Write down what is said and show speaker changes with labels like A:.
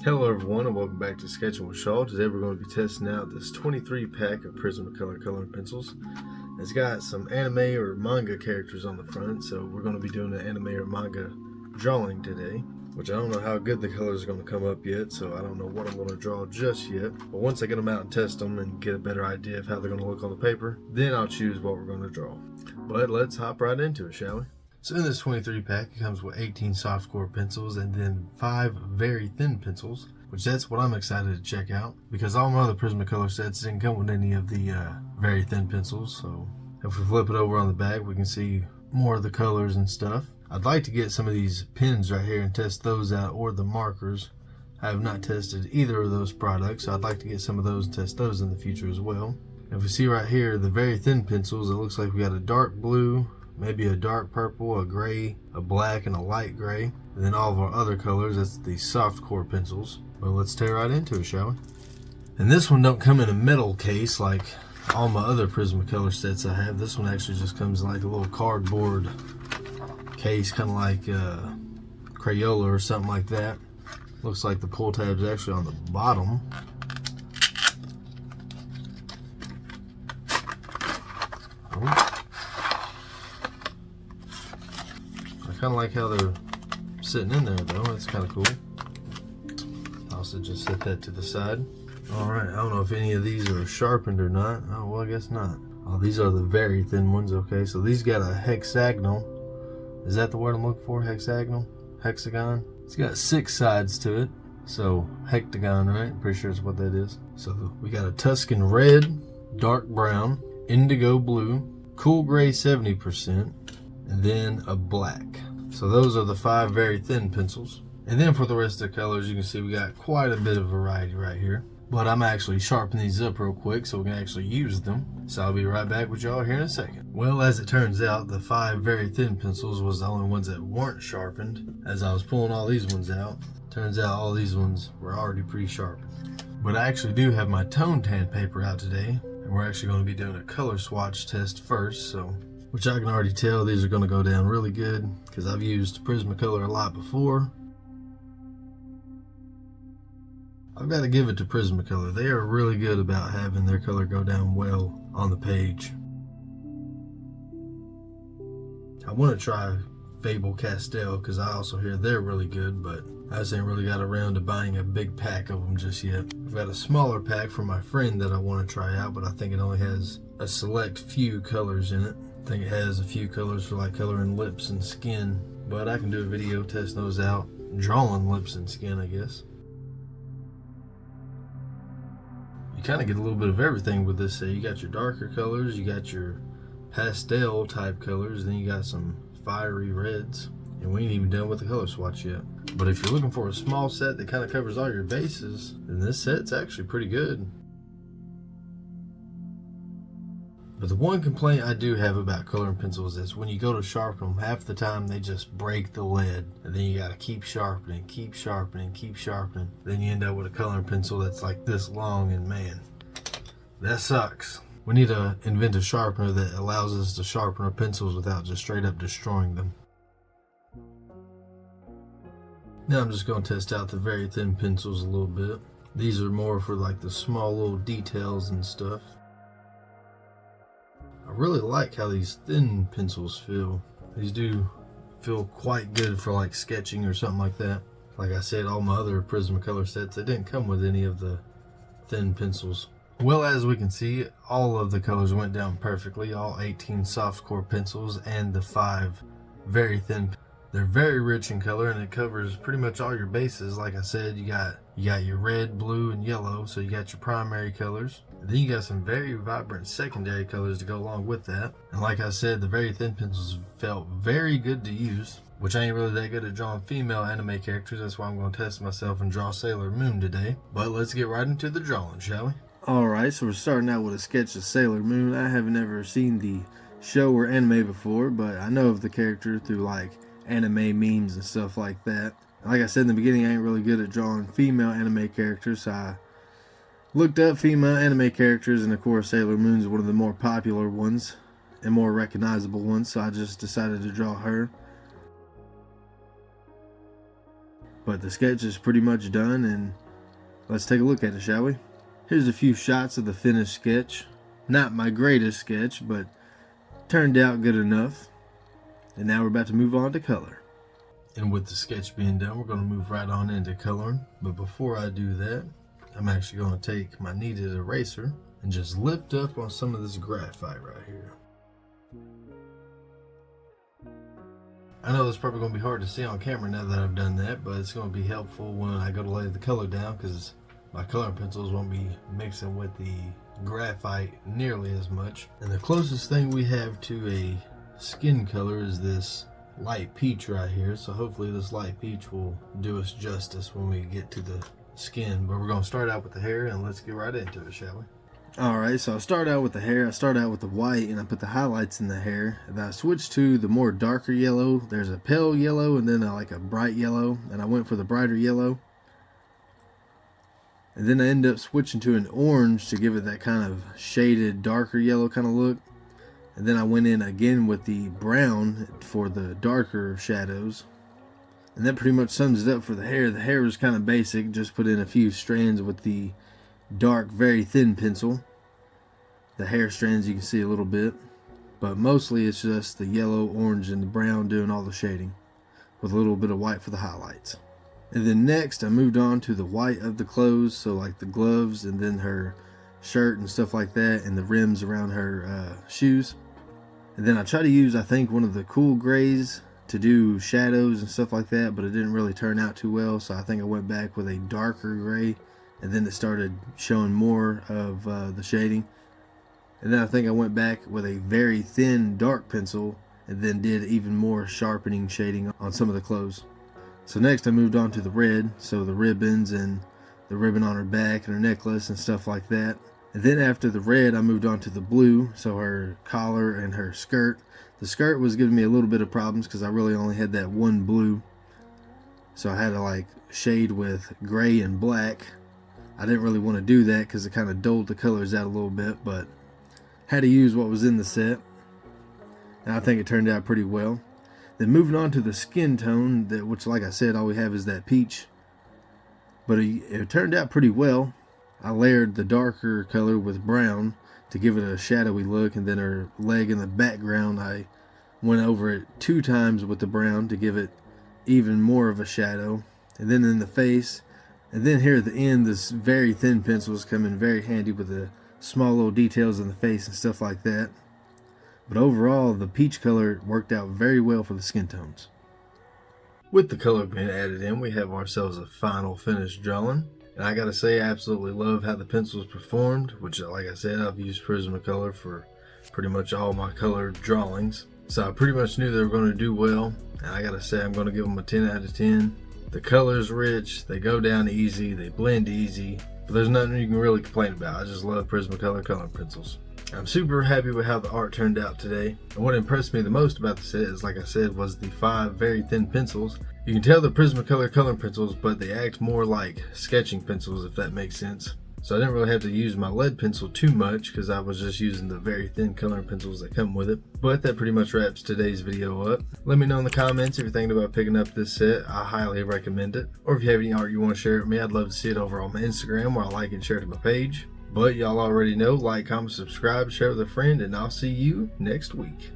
A: Hello everyone and welcome back to Sketching with Shaw. Today we're going to be testing out this 23 pack of Prismacolor coloring pencils. It's got some anime or manga characters on the front, so we're going to be doing an anime or manga drawing today, which I don't know how good the colors are going to come up yet, so I don't know what I'm going to draw just yet. But once I get them out and test them and get a better idea of how they're going to look on the paper, then I'll choose what we're going to draw. But let's hop right into it, shall we? So in this 23 pack, it comes with 18 softcore pencils and then 5 very thin pencils, which that's what I'm excited to check out, because all my other Prismacolor sets didn't come with any of the very thin pencils. So if we flip it over on the back, we can see more of the colors and stuff. I'd like to get some of these pens right here and test those out, or the markers. I have not tested either of those products, so I'd like to get some of those and test those in the future as well. If we see right here, the very thin pencils, it looks like we got a dark blue, maybe a dark purple, a gray, a black, and a light gray. And then all of our other colors, that's the soft core pencils. Well, let's tear right into it, shall we? And this one don't come in a metal case like all my other Prismacolor sets I have. This one actually just comes in like a little cardboard case, kind of like Crayola or something like that. Looks like the pull tab's actually on the bottom. I kind of like how they're sitting in there though. That's kind of cool. I'll also just set that to the side. Alright, I don't know if any of these are sharpened or not. Oh, well, I guess not. Oh, these are the very thin ones. Okay, so these got a hexagonal. Is that the word I'm looking for? Hexagonal? Hexagon? It's got 6 sides to it. So, hectagon, right? Pretty sure it's what that is. So, we got a Tuscan red, dark brown, indigo blue, cool gray 70%, and then a black. So those are the 5 very thin pencils. And then for the rest of the colors, you can see we got quite a bit of variety right here. But I'm actually sharpening these up real quick so we can actually use them. So I'll be right back with y'all here in a second. Well, as it turns out, the 5 very thin pencils was the only ones that weren't sharpened. As I was pulling all these ones out, turns out all these ones were already pre-sharpened. But I actually do have my tone tan paper out today, and we're actually going to be doing a color swatch test first, so which I can already tell these are going to go down really good because I've used Prismacolor a lot before. I've got to give it to Prismacolor. They are really good about having their color go down well on the page. I want to try Faber-Castell because I also hear they're really good, but I just ain't really got around to buying a big pack of them just yet. I've got a smaller pack from my friend that I want to try out, but I think it only has a select few colors in it. I think it has a few colors for like coloring lips and skin, but I can do a video testing those out, drawing lips and skin, I guess. You kind of get a little bit of everything with this. You got your darker colors, you got your pastel type colors, then you got some fiery reds, and we ain't even done with the color swatch yet. But if you're looking for a small set that kind of covers all your bases, then this set's actually pretty good. But the one complaint I do have about coloring pencils is when you go to sharpen them, half the time they just break the lead. And then you gotta keep sharpening, keep sharpening, keep sharpening. Then you end up with a coloring pencil that's like this long, and man, that sucks. We need to invent a sharpener that allows us to sharpen our pencils without just straight up destroying them. Now I'm just gonna test out the very thin pencils a little bit. These are more for like the small little details and stuff. I really like how these thin pencils feel. These do feel quite good for like sketching or something like that. Like I said, all my other Prismacolor sets, they didn't come with any of the thin pencils. Well, as we can see, all of the colors went down perfectly. All 18 soft core pencils and the 5 very thin. They're very rich in color, and it covers pretty much all your bases. Like I said, you got your red, blue, and yellow, so you got your primary colors. Then you got some very vibrant secondary colors to go along with that. And like I said, the very thin pencils felt very good to use, which I ain't really that good at drawing female anime characters. That's why I'm going to test myself and draw Sailor Moon today. But let's get right into the drawing, shall we? Alright, so we're starting out with a sketch of Sailor Moon. I haven't ever seen the show or anime before, but I know of the character through like anime memes and stuff like that. Like I said in the beginning, I ain't really good at drawing female anime characters, so I looked up female anime characters, and of course Sailor Moon's one of the more popular ones and more recognizable ones, so I just decided to draw her. But the sketch is pretty much done, and let's take a look at it, shall we? Here's a few shots of the finished sketch. Not my greatest sketch, but turned out good enough. And now we're about to move on to color. And with the sketch being done, we're going to move right on into coloring. But before I do that, I'm actually going to take my kneaded eraser and just lift up on some of this graphite right here. I know that's probably going to be hard to see on camera now that I've done that, but it's going to be helpful when I go to lay the color down, because my coloring pencils won't be mixing with the graphite nearly as much. And the closest thing we have to a skin color is this light peach right here, so hopefully this light peach will do us justice when we get to the skin. But we're going to start out with the hair, and let's get right into it, shall we? Alright, so I start out with the hair. I start out with the white, and I put the highlights in the hair. And I switched to the more darker yellow. There's a pale yellow and then like a bright yellow, and I went for the brighter yellow. And then I end up switching to an orange to give it that kind of shaded darker yellow kind of look. And then I went in again with the brown for the darker shadows. And that pretty much sums it up for the hair. The hair was kind of basic, just put in a few strands with the dark, very thin pencil. The hair strands you can see a little bit, but mostly it's just the yellow, orange, and the brown doing all the shading, with a little bit of white for the highlights. And then next I moved on to the white of the clothes, so like the gloves and then her shirt and stuff like that, and the rims around her shoes. And then I tried to use, I think, one of the cool grays to do shadows and stuff like that, but it didn't really turn out too well, so I think I went back with a darker gray, and then it started showing more of the shading. And then I think I went back with a very thin dark pencil and then did even more sharpening shading on some of the clothes. So next I moved on to the red, so the ribbons and the ribbon on her back and her necklace and stuff like that. And then after the red I moved on to the blue, so her collar and her skirt. The skirt was giving me a little bit of problems because I really only had that one blue, so I had to like shade with gray and black. I didn't really want to do that because it kind of dulled the colors out a little bit, but had to use what was in the set, and I think it turned out pretty well. Then moving on to the skin tone, which like I said, all we have is that peach, but it turned out pretty well. I layered the darker color with brown to give it a shadowy look, and then her leg in the background I went over it 2 times with the brown to give it even more of a shadow. And then in the face, and then here at the end, this very thin pencils come in very handy with the small little details in the face and stuff like that. But overall, the peach color worked out very well for the skin tones. With the color being added in, we have ourselves a final finished drawing. And I gotta say, I absolutely love how the pencils performed, which, like I said, I've used Prismacolor for pretty much all my colored drawings. So I pretty much knew they were going to do well. And I gotta say, I'm going to give them a 10 out of 10. The color's rich, they go down easy, they blend easy. But there's nothing you can really complain about. I just love Prismacolor coloring pencils. I'm super happy with how the art turned out today. And what impressed me the most about the set is, like I said, was the 5 very thin pencils. You can tell they're Prismacolor coloring pencils, but they act more like sketching pencils, if that makes sense. So I didn't really have to use my lead pencil too much because I was just using the very thin coloring pencils that come with it. But that pretty much wraps today's video up. Let me know in the comments if you're thinking about picking up this set. I highly recommend it. Or if you have any art you want to share with me, I'd love to see it over on my Instagram, where I like and share to my page. But y'all already know, like, comment, subscribe, share with a friend, and I'll see you next week.